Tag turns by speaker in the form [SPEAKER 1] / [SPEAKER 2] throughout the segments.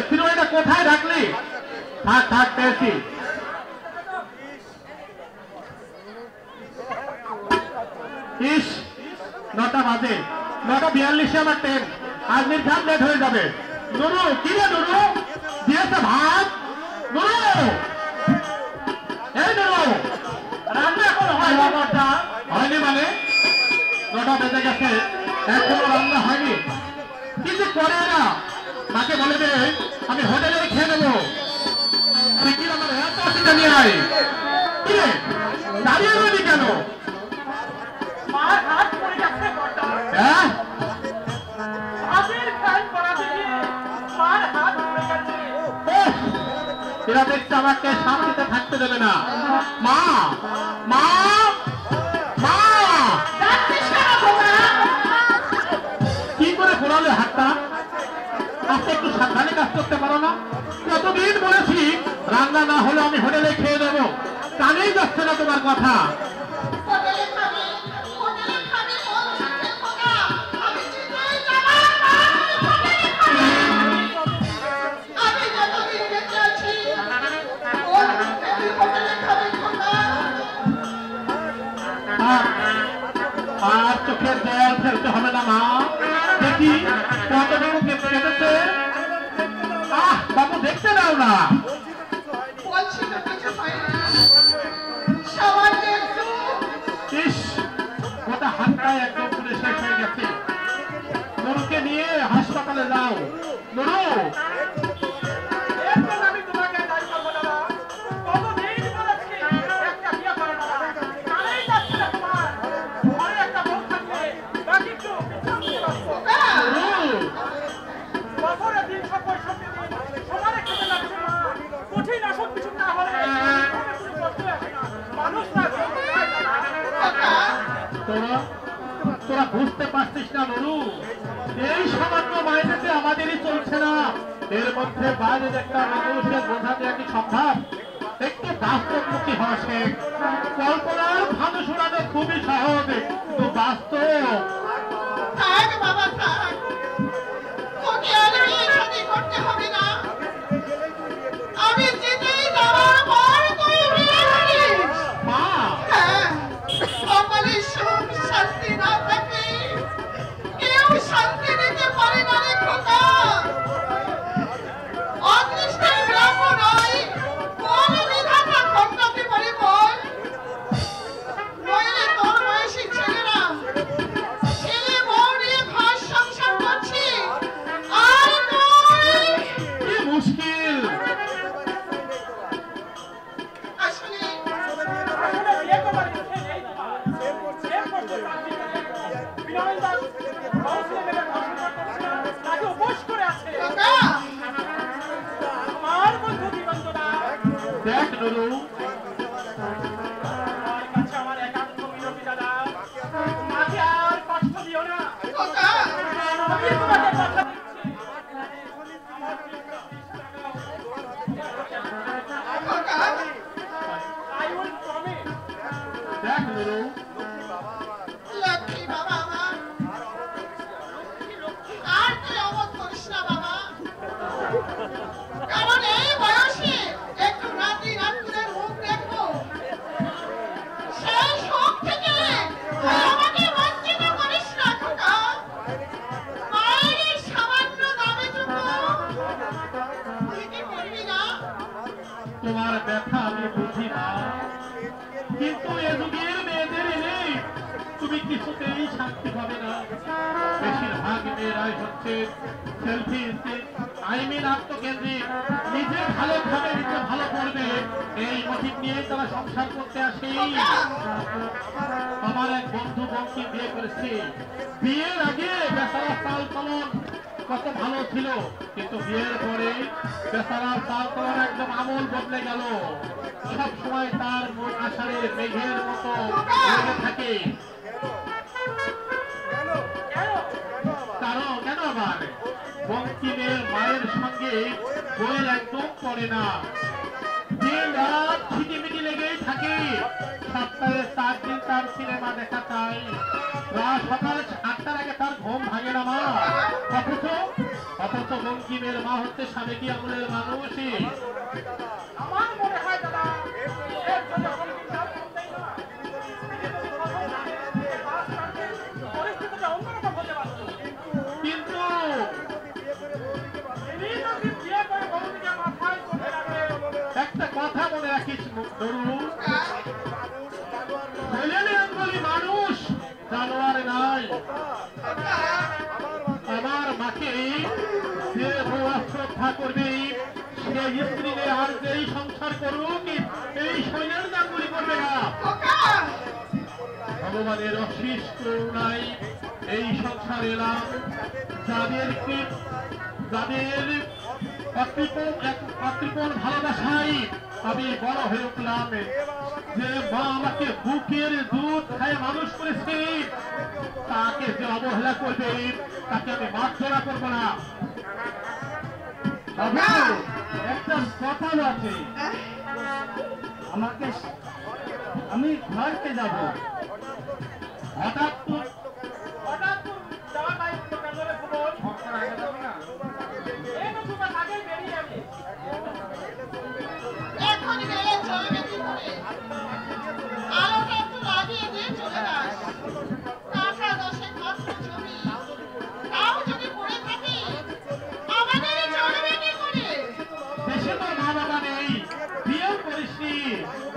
[SPEAKER 1] চিরুনিটা কোথায় রাখলি? থাক থাক পেয়েছি। ইস 9টা বাজে, 9:42 আমার ট্রেন। আজ নির্ঘাত লেট হয়ে যাবে। নুরু কি রে নুরু, দিয়েছে ভাত? নুরু, এই নুরু, রান্না এখন হয়নি? হয়নি মানে 9টা বেজে গেছে, এখনো রান্না হয়নি। কি যে করে না, মাকে বলে দে আমি হোটেলে খেয়ে নেবো। শিগগির আমার এত অসুবিধা নিয়ে আয়। কি রে দাঁড়িয়ে রইলি কেন? হ্যাঁ এরা দেখতে আমাকে শান্তিতে থাকতে দেবে না। মা মা মা, কি করে ঘোরালে হাতটা? আপনি একটু সাবধানে কাজ করতে পারো না? কতদিন বলেছি রান্না না হলে আমি হোটেলে খেয়ে দেবো, কানেই যাচ্ছে না তোমার কথা। আর চোখের জল ফেলতে হবে না মা। দেখি কতটুকু কেটেছে। বাবু দেখতে দাও না। ইস গোটা হাতটায় একদম পুরো শেষ হয়ে গেছে। নুরুকে নিয়ে হাসপাতালে যাও। নুরু তোরা বুঝতে পারছিস না নুরু, এই সামান্য মাইনেতে আমাদেরই চলছে না। এর মধ্যে বাইরের একটা মানুষের বোঝা দেওয়া কি সম্ভব? একটু বাস্তবমুখী হওয়া শেখ। কল্পনার ফানুস উড়ানো খুবই সহজ, কিন্তু বাস্তব।
[SPEAKER 2] বাবা থাক, তোকে আর বিয়ে শাদী করতে হবে না। আমি যেতেই যাওয়ার পর তুই বিয়ে করিস।
[SPEAKER 1] মা
[SPEAKER 2] কপালে সুখ শান্তি না থাকে কেউ শান্তি দিতে পারে না রে খোকা। অদৃষ্টের ব্রহ্ম নয়, কোন বিধাতা খণ্ডাতে পারে বল? নইলে তোর বয়সী ছেলেরা ছেলে বউ নিয়ে ঘর সংসার করছে, আর তুই
[SPEAKER 1] কি মুশকিল।
[SPEAKER 2] আসলে
[SPEAKER 1] দেখ নুরু,
[SPEAKER 3] আমার একান্ত বিরতি দাদা, মাঝে আর কষ্ট দিও না।
[SPEAKER 2] খোকা
[SPEAKER 3] আমি তোমাকে কথা
[SPEAKER 2] খোকা
[SPEAKER 3] I will promise.
[SPEAKER 1] দেখ নুরু,
[SPEAKER 2] লক্ষ্মী বাবা আমার, আর তুই অমত করিস না বাবা। কারণ এই বয়সে একটু নাতি নাতনিদের মুখ দেখবো, সেই শোক থেকে তুই আমাকে বঞ্চিত করিস না খোকা। মায়ের এই সামান্য দাবিটুকু তুই কি করবি না?
[SPEAKER 1] তোমার ব্যথা আমি বুঝি না, কিন্তু এ যুগের মেয়েদের এনে তুমি কিছুতেই শান্তি পাবে না। বেশিরভাগ মেয়েরাই হচ্ছে সেলফি আত্মকেন্দ্রিক, নিজে ভালো খাবে নিজে ভালো করবে, এই মোটিভ নিয়ে তারা সংসার করতে আসে। আমার এক বন্ধু বংশী বিয়ে করেছে, বিয়ের আগে বেচারা চাল চলন কত ভালো ছিল, কিন্তু বিয়ের পরে বেচারার চাল চলন একদম আমল বদলে গেল। সব সময় তার মন আষাঢ়ের মেঘের মতো লেগে থাকে। কারণ কেন আবার বঙ্কিমের মায়ের সঙ্গে বইয়ের একদম পড়ে না, দিন রাত ছিটিমিটি লেগেই থাকে। সপ্তাহে 4 দিন তার সিনেমা দেখা চাই, রাত সকাল 8টার আগে তার ঘুম ভাঙে না মা। অথচ বঙ্কিমের মা হচ্ছে সাবেকি আমলের মানুষই।
[SPEAKER 3] আমার মনে হয় দাদা এর জন্য বঙ্কিমটা বলতেই না। পরিস্থিতিটা অন্যরকম হতে পারত।
[SPEAKER 1] কিন্তু
[SPEAKER 3] বিয়ে করে বৌদিকে মাথায় করে রাখে।
[SPEAKER 1] একটা কথা মনে রাখিস তরু, ছেলে বলি মানুষ জানোয়ার নাই। আমার মাকে যে বউ শ্রদ্ধা করবে, সেই স্ত্রীকে আর যেই সংসার করুক এই সৈন্যের দাঙ্গুলি করবে না। ভগবানের অশেষ করুণায় এই সংসার এলাম, যাদের অকৃপণ ভালোবাসায় আমি বড় হয়ে উঠলাম। যে মা আমাকে বুকের দুধ খায় মানুষ করেছে, তাকে যে অবহেলা করবে তাকে আমি মার্জনা করব না। একটা কথা আছে, আমাকে আমি ঘরকে যাব, হঠাৎ
[SPEAKER 3] যাওয়ার দায়িত্ব কেন রে ভুবন? এই তো তোমার আগেই বেরিয়ে যাবে।
[SPEAKER 2] এখন গেলে চলবে কি করে? আলোটা একটু লাগিয়ে দিয়ে চলে যাস। কাঁচা দশেক মাত্র জমি, তাও যদি পড়ে থাকে আমাদেরই চলবে কি করে?
[SPEAKER 1] দেশে তোর মা বাবা নেই, বিয়েও করিসনি,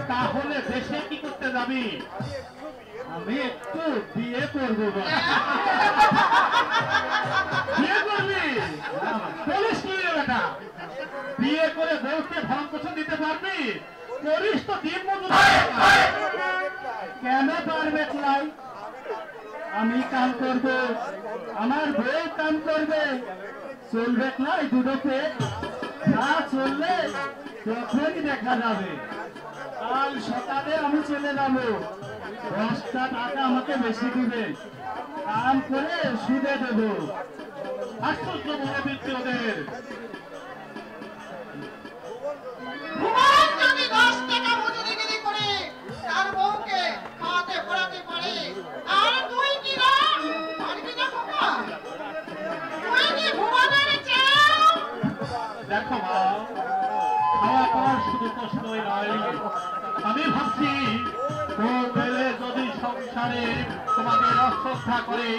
[SPEAKER 1] তাহলে দেশে কি করতে যাবি? আমি একটু বিয়ে করবো। বিয়ে করবি? বলিস কি রে বেটা? বিয়ে করে বউকে ভরণ পোষণ দিতে পারবি? করিস তো দিন মজুর। কেন পারবে নাই? আমি কাম করব, আমার বউ কাম করবে, চলবে নাই দুটো পেট? না চললে তখনই দেখা যাবে। কাল সকালে আমি চলে যাব, 10টা টাকা আমাকে বেশি দিবে, কাম করে সুদে দেব। আশ্চর্য মনোবৃত্তি ওদের।
[SPEAKER 2] ভুবন যদি 10 টাকা মজুরিগিরি করে তার বউকে খাওয়াতে পড়াতে পারে, আর তুই কি না পারবি না খোকা? তুই কি ভুবনের চেয়েও?
[SPEAKER 1] দেখো মা, খাওয়া পর শুধু প্রশ্নই নয়, আমি ভাবছি মেলে যদি সংসারে তোমাদের অশ্রদ্ধা করে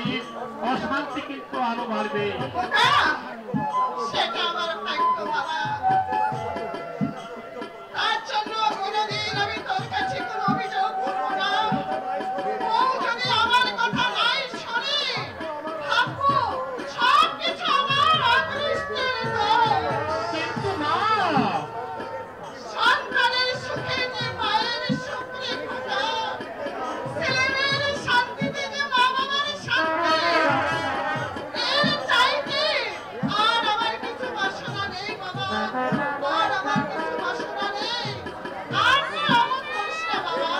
[SPEAKER 1] অশান্তি কিন্তু আরো বাড়বে।
[SPEAKER 2] খোকা, সেটা আমার ভাগ্য বাবা। তার জন্য কোনোদিন আমি তোর কাছে কোনো অভিযোগ করবো না। বউ যদি আমার কথা নাই শোনে, ভাববো সবকিছু আমার অদৃষ্টের দোষ।
[SPEAKER 1] কিন্তু মা,
[SPEAKER 2] সন্তানের সুখে যে মায়ের সুখ রে খোকা, ছেলেমেয়ের শান্তিতে যে মা বাবার শান্তি, এর চাইতে আর আমার কিছু বাসনা নেই বাবা, আর আমার কিছু বাসনা নেই। আর তুই অমন করিস না বাবা,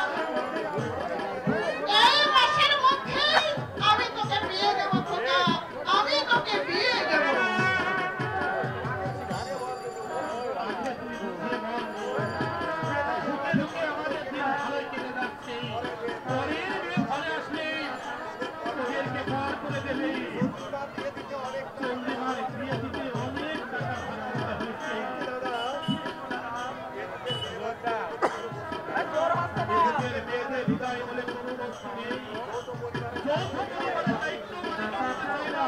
[SPEAKER 2] এই মাসের মধ্যেই আমি তোকে বিয়ে দেবো খোকা, আমি তোকে বিয়ে দেবো।
[SPEAKER 1] আজকে তুই বুঝিয়ে বল, ঢুকে ঢুকে আমাদের দিন ভালোই কেটে যাচ্ছে। পরের মেয়ে ঘরে আসলে তোদেরকে বার করে দেবে। চন্দ্রিমার বিয়ে দিতে অনেক টাকা ভাড়া দিতে হয়েছে। নিজেদের মেয়েদের হৃদয় বলে কোনো বস্তু নেই। যৌথ পরিবারের দায়িত্ব বুঝে নিতে চায় না।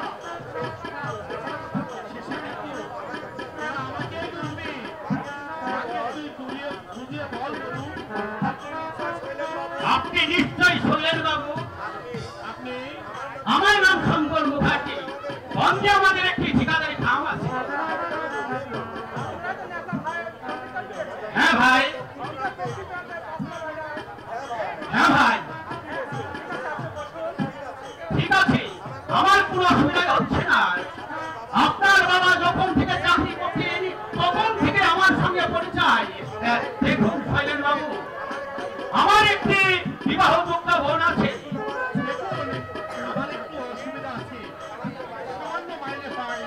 [SPEAKER 1] শেষে কিন্তু এরা আমাকেই বলবে, আমাকে তুই বুঝিয়ে বল বলুন।
[SPEAKER 4] আপনি নিশ্চয়ই শুনলেন বাবু,
[SPEAKER 1] আপনি
[SPEAKER 4] আমার নাম শঙ্কর মুখার্জি। বন্ধে আমাদের একটি ঠিকাদারি কাম আছে। হ্যাঁ ভাই, হ্যাঁ ভাই, ঠিক আছে, আমার কোনো অসুবিধা হচ্ছে না। আপনার বাবা যখন থেকে চাকরি করতেন তখন থেকে আমার সঙ্গে পরিচয়। দেখুন শৈলেন বাবু, আমার একটি বিবাহযোগ্য বোন আছে।
[SPEAKER 1] দেখুন, আমার একটু অসুবিধা আছে, সামান্য মাইনে পাই।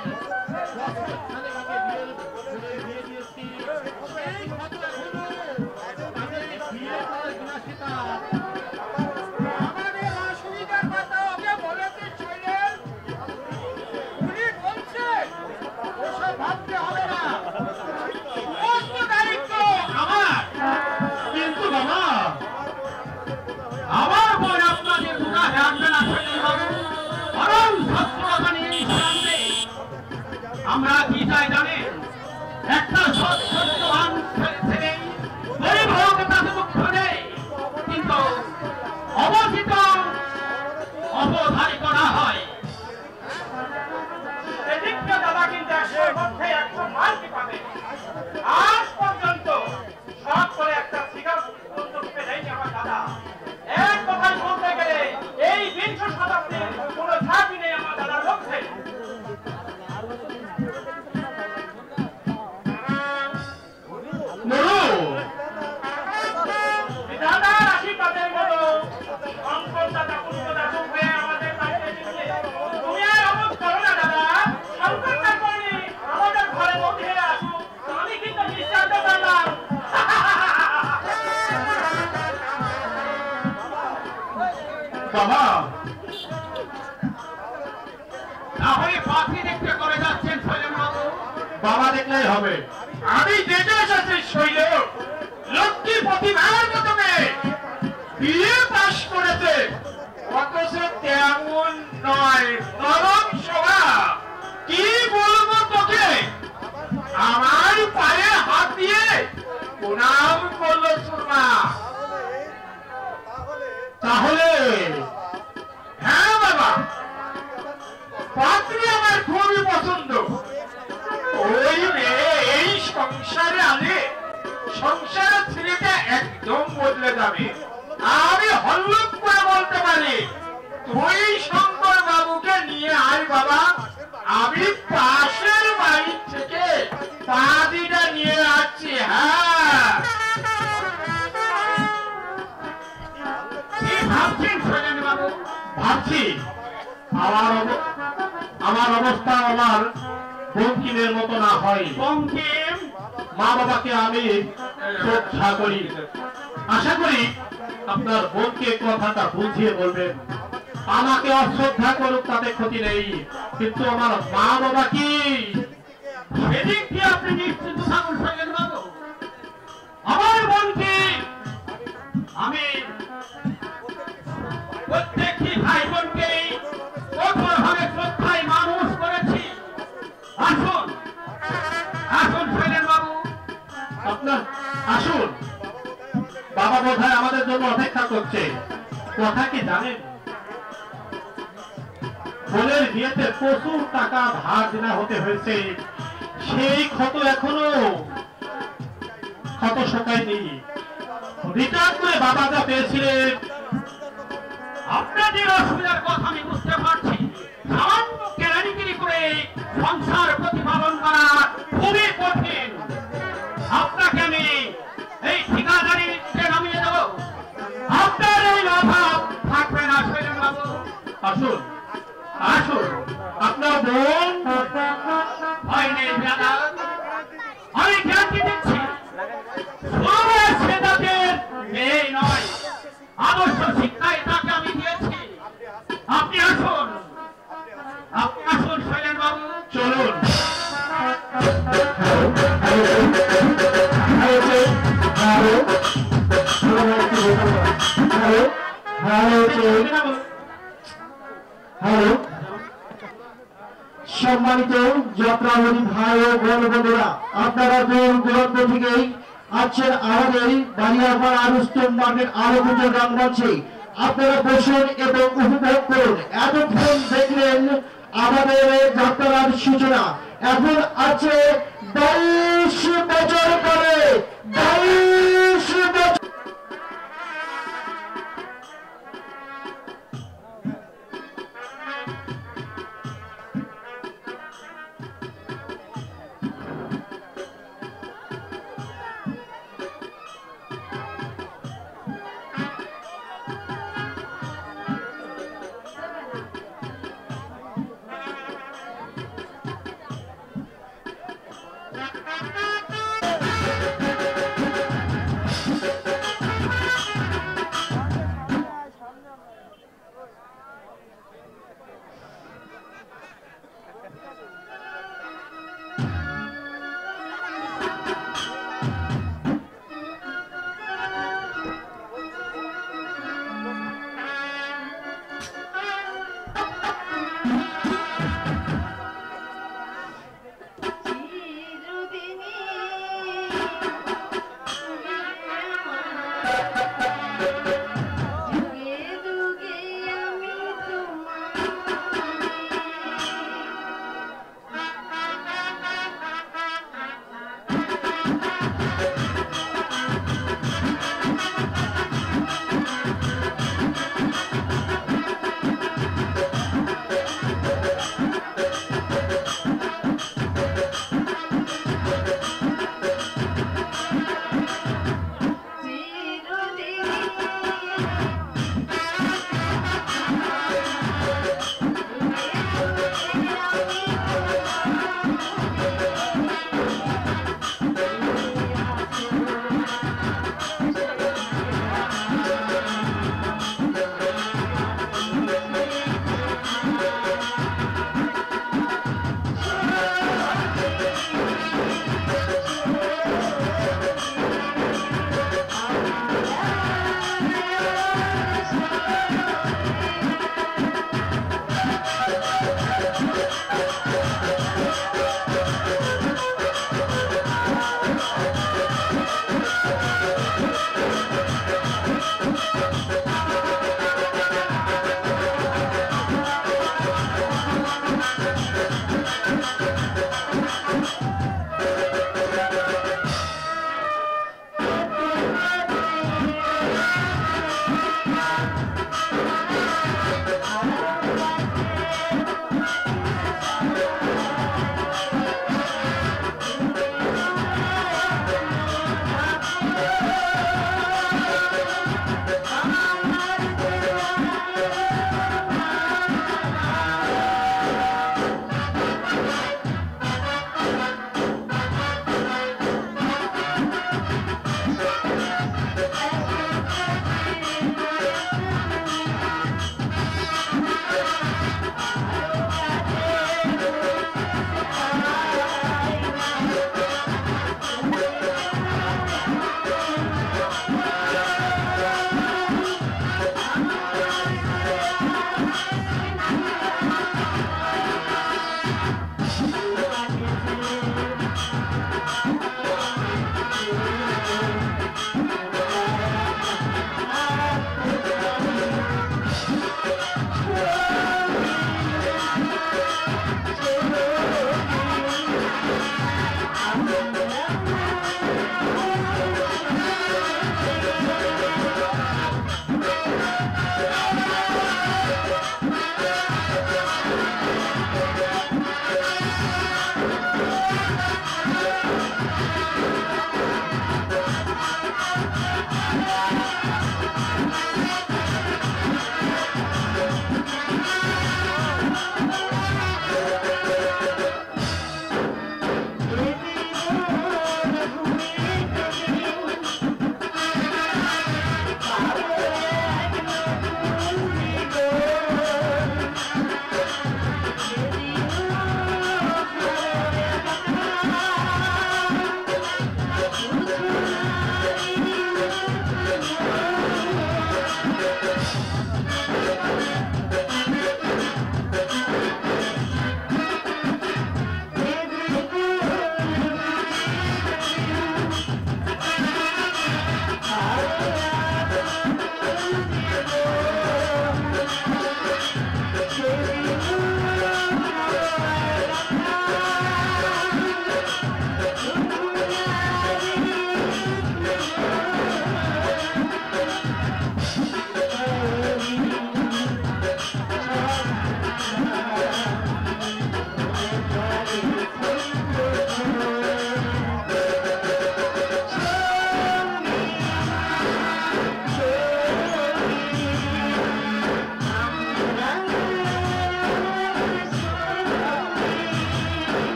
[SPEAKER 1] বছর খানেক আগে বিয়ে দিয়েছি, সেই কত এখনো তাদের বিয়ে করার বিলাসিতা।
[SPEAKER 3] আমাদের অসুবিধার কথা ওকে বলেছে শৈলেন। উনি বলছে
[SPEAKER 4] প্রণাম করলো সুরমা। তাহলে হ্যাঁ বাবা, পাত্রী আমার খুবই পছন্দ। ওই মেয়ে এই সংসারে আলে সংসারের ছেলেটা একদম বদলে যাবে। আমি হল্লুক করে বলতে পারি, তুই শঙ্কর বাবুকে নিয়ে আয় বাবা, আমি পাশের বাড়ি থেকে পাদিটা নিয়ে আসছি। হ্যাঁ, কি ভাবছেন সৈন্য বাবু?
[SPEAKER 1] ভাবছি আমার অবস্থা আমার বঙ্কিমের মতো না হয়।
[SPEAKER 4] বঙ্কিম
[SPEAKER 1] মা বাবাকে আমি শ্রদ্ধা করি, আশা করি আপনার বোনকে কথাটা বুঝিয়ে বলবেন। আমাকে অশ্রদ্ধা করুক তাতে ক্ষতি নেই, কিন্তু আমার মা বাবা কি
[SPEAKER 4] সেদিক দিয়ে আপনি নিশ্চিন্ত থাকুন সৈন্য বাবু। আমার বোনকে আমি প্রত্যেকটি ভাই বোনকে কঠোরভাবে শ্রদ্ধায় মানুষ করেছি। আসুন আসুন সৈন্য বাবু,
[SPEAKER 1] আপনার আসুন। বাবা বোধহয় আমাদের জন্য অপেক্ষা করছে। কথা কি জানেন, বোনের বিয়েতে প্রচুর টাকা ধার দেনা হতে হয়েছে। সেই ক্ষত এখনো ক্ষত শোকায়নি। রিটার্ন করে বাবা যা পেয়েছিলেন।
[SPEAKER 4] আপনাদের অসুবিধার কথা আমি বুঝতে পারছি। সামান্য কেরানিগিরি করে সংসার প্রতিপালন করা খুবই কঠিন। আপনাকে আমি এই ঠিকাদারিতে নামিয়ে দেব। আপনার এই অভাব থাকবে না সৈন্য বাবু।
[SPEAKER 1] আসুন আসুন, আপনার বোন
[SPEAKER 4] ভয় নেই দাদা, আমি গ্যারান্টি দিচ্ছি সবাই সেদাদের মেয়ে নয়। আদর্শ শিক্ষায় তাকে আমি দিয়েছি। আপনি আসুন, আপনি আসুন সৈন্য বাবু।
[SPEAKER 1] চলুন।
[SPEAKER 5] হ্যালো, সম্মানিত যাত্রাবাদী ভাই ও বোন বন্ধুরা, আপনারা দূর দূরান্ত থেকেই আছেন আমাদের বাড়িয়াপাড়া রুস্তম মার্কেট আলোকিত গ্রামগঞ্জে। আপনারা বসুন এবং উপভোগ করুন। এতক্ষণ দেখলেন আমাদের যাত্রার সূচনা। এখন আছে 22 বছর পরে, 22 বছর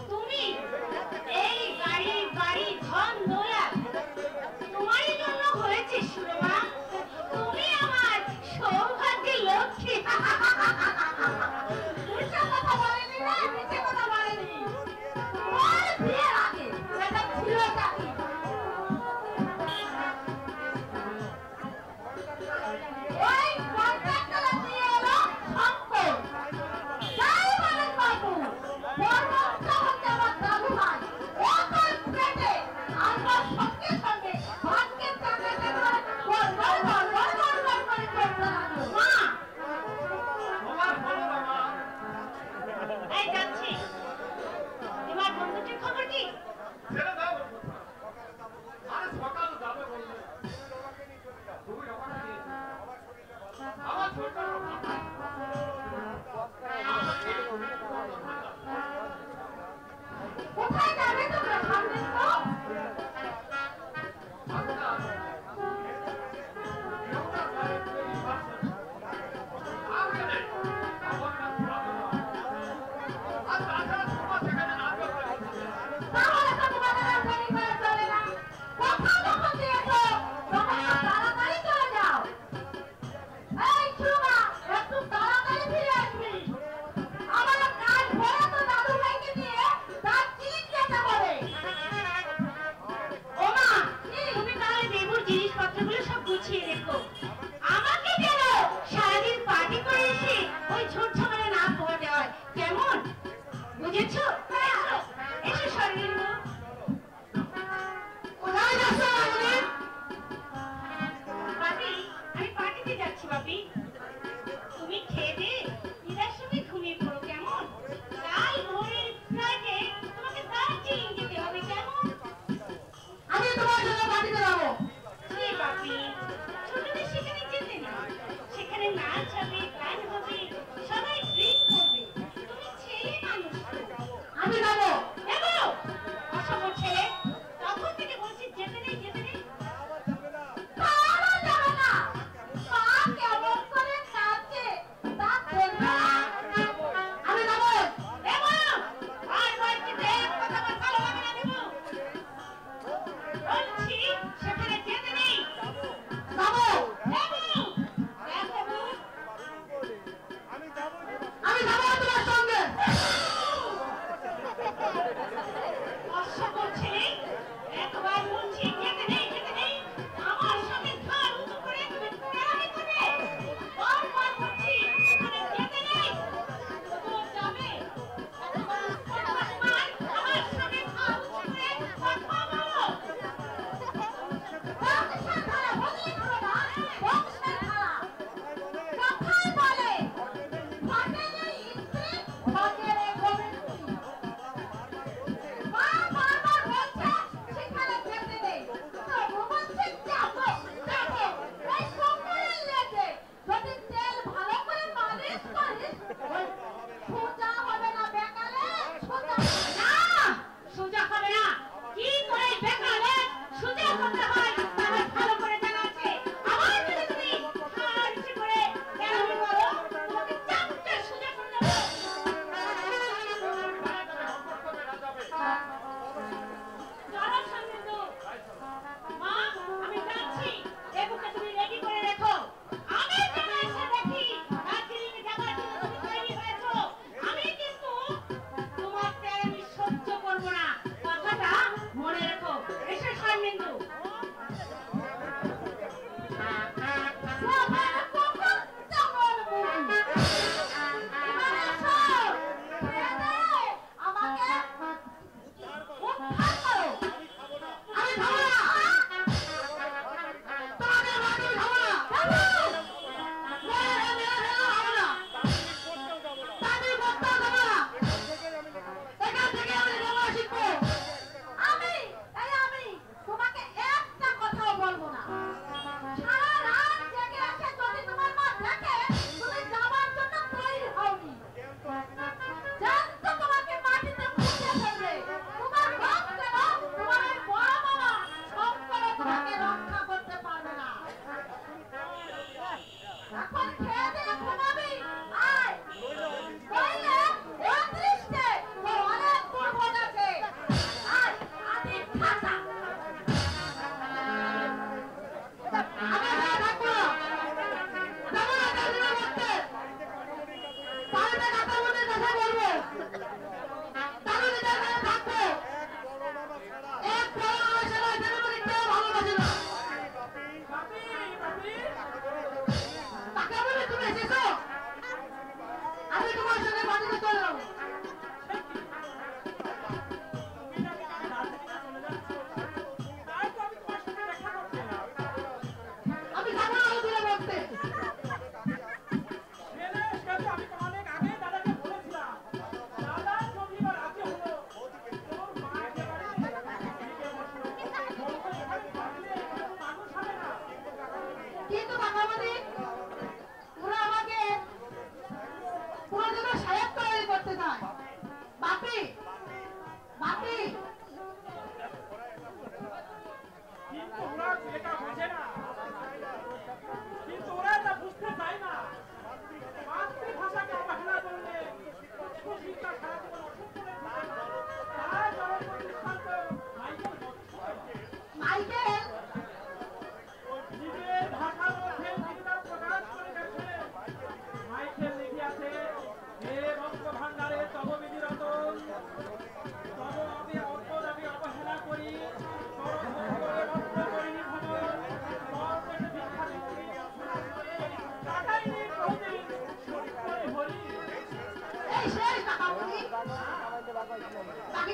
[SPEAKER 2] তুমি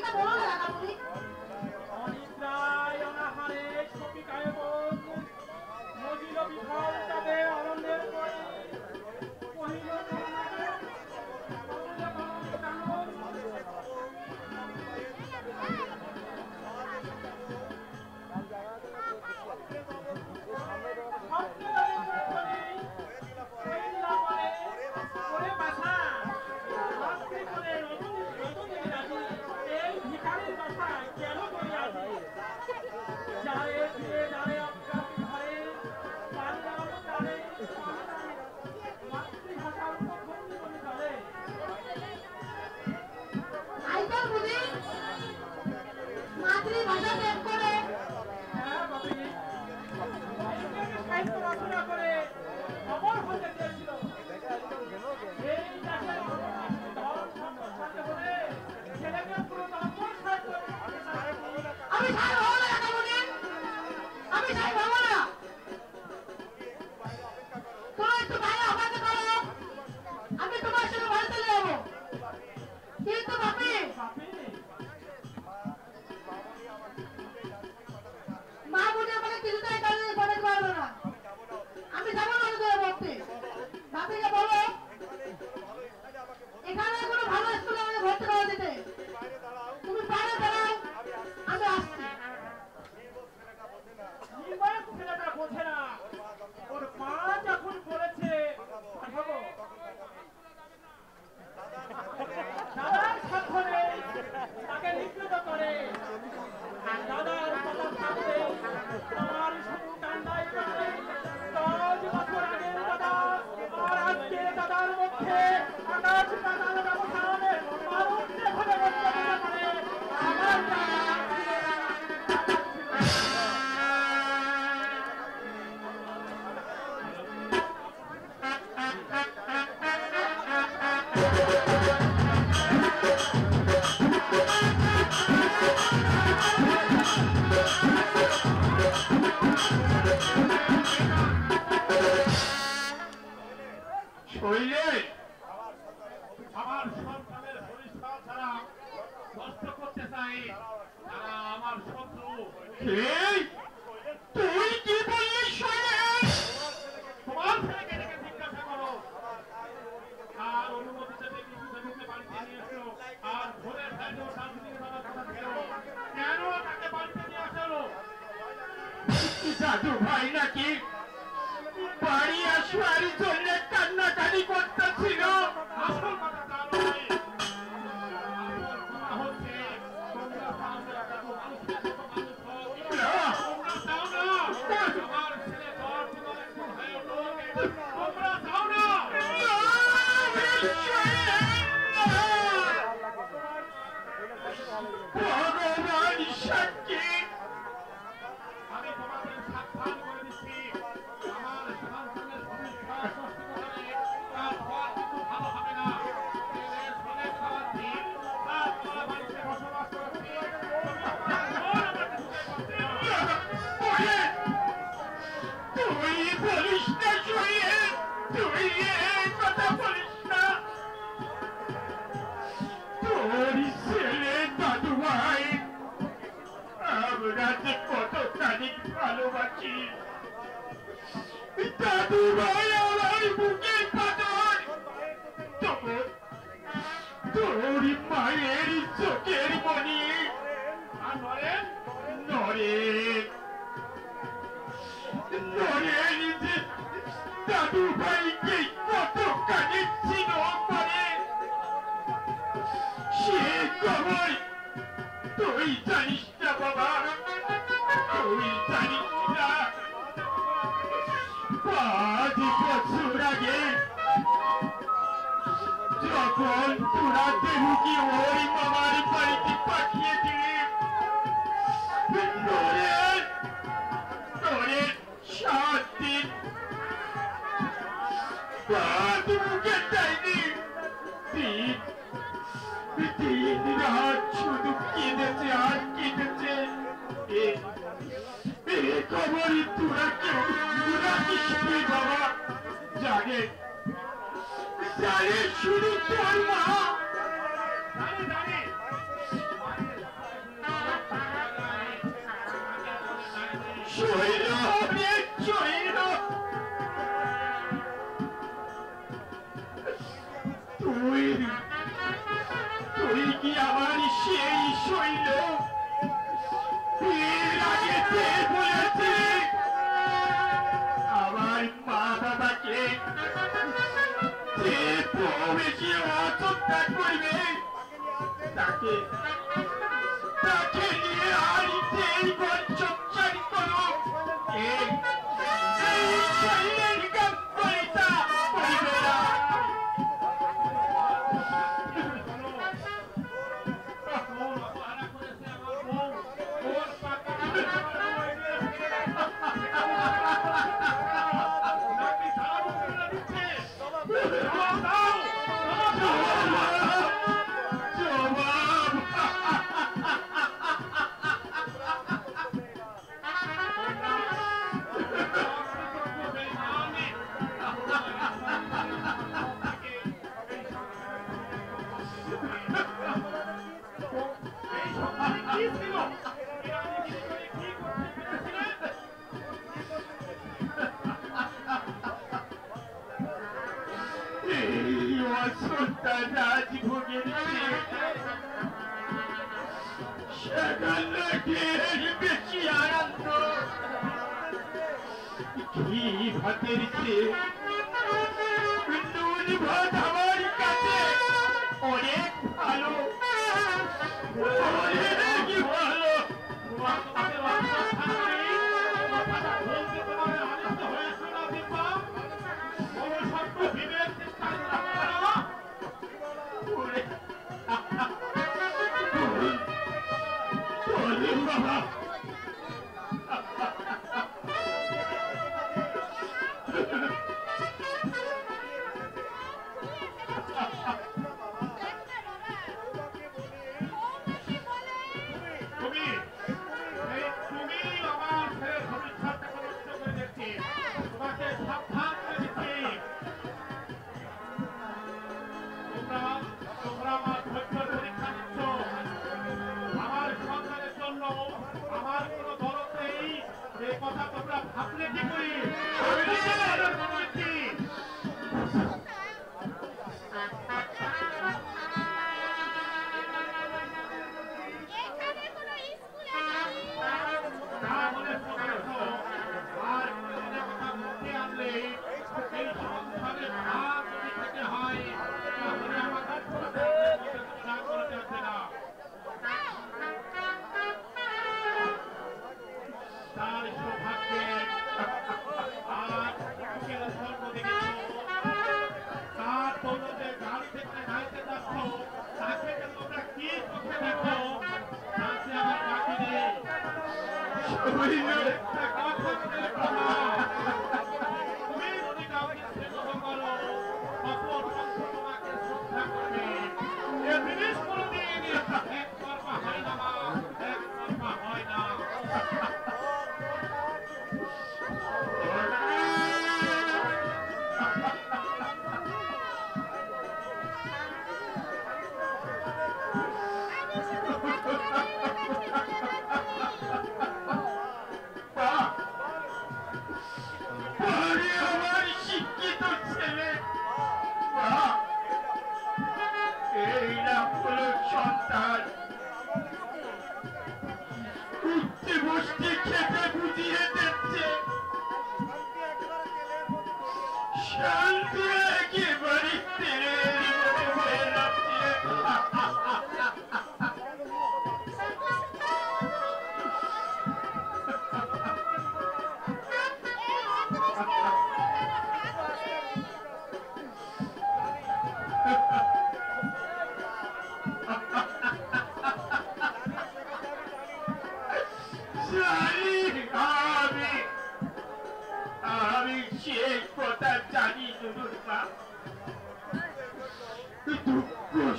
[SPEAKER 2] তা বলো না কাকুরি।
[SPEAKER 3] অনিদ্রায় অনাহারে সপিকায় বোন মজিল বিফল তবে আনন্দের পরে কহিল
[SPEAKER 2] আইতার বুঝি মাতৃভাষা ত্যাগ করে
[SPEAKER 3] সাহিত্য রচনা করে অমর হতে চেয়েছিল। এই দেশের ধন সম্পদ বলে ছেলেকে পুরো
[SPEAKER 2] আমি সাহেব হবো না কাকুরি। আমি সাহেব হবো না। তুমি একটু ভালো আমাকে করো, আমি তোমার সঙ্গে ভালো চলে যাবো। কিন্তু বাপি মা বুঝে আমাকে কিছুটাই কাজে বানাতে পারবে না। আমি যাবো না ওদের পড়তে। বাপিকে বলো এখানে কোনো ভালো স্কুলে আমাকে ভর্তি করা দিতে। তুমি বাইরে দাঁড়াও, আমি আসছি।
[SPEAKER 3] নির্বাক ছেলেটা বোঝে না, ওর মা যখন বলেছে পাঠাবো, দাদার সাথে নেই, তাকে নিগৃহীত করে। দাদার কথা থাকতে আমার শুধু কান্নাই করে। 10 বছর আগের দাদা আর আজকের দাদার মধ্যে আকাশ পাতাল ব্যবধানের মানুষ যেভাবে বদলাতে পারে, আমার দাদা
[SPEAKER 1] আমার সন্তানের ভবিষ্যৎ ছাড়া নষ্ট করতে চাই, তারা আমার শত্রু।
[SPEAKER 5] তুই কি বললি শোনেন?
[SPEAKER 1] তোমার ছেলেকে ডেকে জিজ্ঞাসা করো, আর অনুমতি চেপে কিছু জমিতে বাড়িতে নিয়ে এসো, আর ভোরের সাইডেও রাজনীতি করার কথা ছিল, কেন তাকে বাড়িতে নিয়ে আসলো?
[SPEAKER 5] দাদু ভাই নাকি বাড়ি আসবার জন্য কান্নাকাটি করতেছিল?
[SPEAKER 1] আসল কথা তা নয়, আসল কথা হচ্ছে তোমরা সামনে রাখো, মানুষের মতো মানুষ হও। তোমরা চাও না আমার ছেলে দর জীবনে খুন হয়ে উঠুক, তোমরা চাও না।
[SPEAKER 5] ভগবান সাক্ষী,
[SPEAKER 1] আমি তোমাদের সাবধান করে দিচ্ছি, আমার সন্তানের ভবিষ্যৎ নষ্ট করলে তার ফল কিন্তু ভালো হবে না। ছেলে ছেলে খাওয়ার দিন আর তোমার বাড়িতে বসবাস করছি,
[SPEAKER 5] তুই বলিস না শুয়ে, তুই এই কথা বলিস না। তোর ছেলে দাদু ভাই আমরা যে কতখানি ভালোবাসি, দাদু ভাই আমার বুকে পাথর। তোর মায়ের চোখের মনি
[SPEAKER 1] আর নরেন
[SPEAKER 5] নরেন নরেন যে দাদু ভাইকে কতখানি ছিল করে সে খবর তুই জানিস না বাবা, তুই জানিস না। 5 বছর আগে যখন তোরা দেহুকে ওই মামার বাড়িতে পাঠিয়ে দিলি, নরেন 7 দিন বাদ মুখে দেয়নি। দিন রাত শুধু কেঁদেছে আর কেঁদেছে। এ খবরই তোরা কেউ রাখিস নি বাবা। জানে শুধু তোর মা।
[SPEAKER 1] জানি জানি, সন্তান করবে তাকে তাকে নিয়ে আড়িতে এই ঘর সংসার করো এই শরীরের গাম্ভীর্যতা করিবে না। বেশি আনন্দ ঘি ভাতের চেয়ে নুন ভাত আমার কাছে অনেক ভালো অনেক ভালো। কথা তোমরা ভাবলে কি করি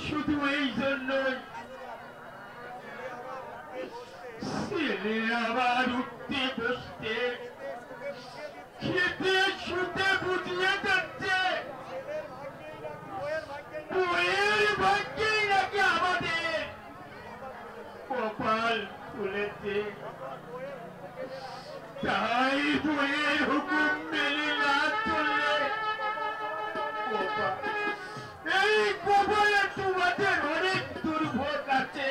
[SPEAKER 1] শুধু এই জন্যই ছেলে আবার উঠতে বসতে খেতে শুতে বুঝিয়ে যাচ্ছে বইয়ের ভাগ্যেই নাকি আমাদের কপাল খুলেছে। তাই বইয়ের হুকুম মেনে না চললে এই কপালে তোমাদের অনেক দুর্ভোগ আছে।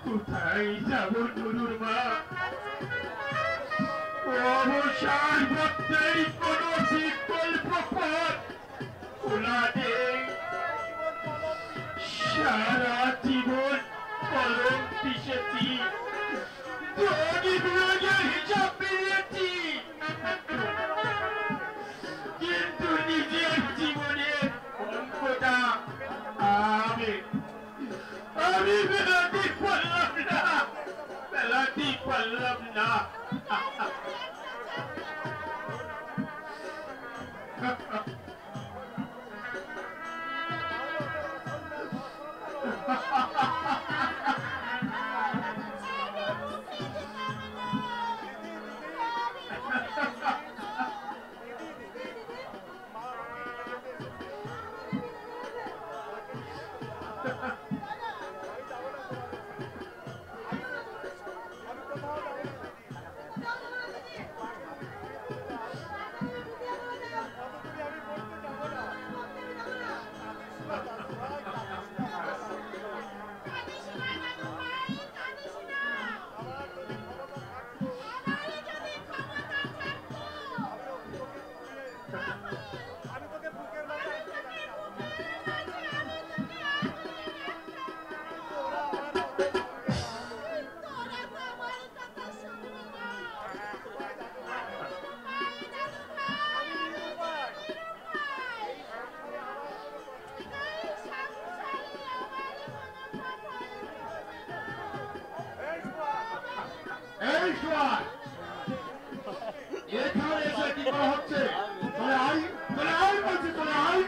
[SPEAKER 1] কোথায় যাব নুরুর মা? যার মধ্যেই কোনো বিকল্প পথ খোলা নেই, সারা জীবন কলম পিষেছি, ধনী বিরোধের হিসাব পেয়েছি, কিন্তু নিজের জীবনের অঙ্কটা আমি বেলাতে পারলাম না। এখানে এসে কি করা হচ্ছে? চলে আই বলছি, চলে আই।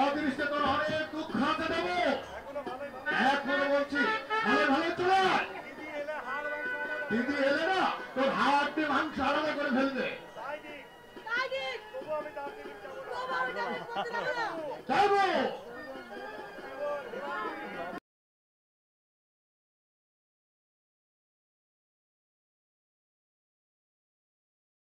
[SPEAKER 1] অদৃষ্টে তোর অনেক দুঃখ হাতে দেবো, এখনো বলছি ভালো চলে। দিদি এলে না তোর হাত দিয়ে মাংস আলাদা করে ফেলবে। যাবো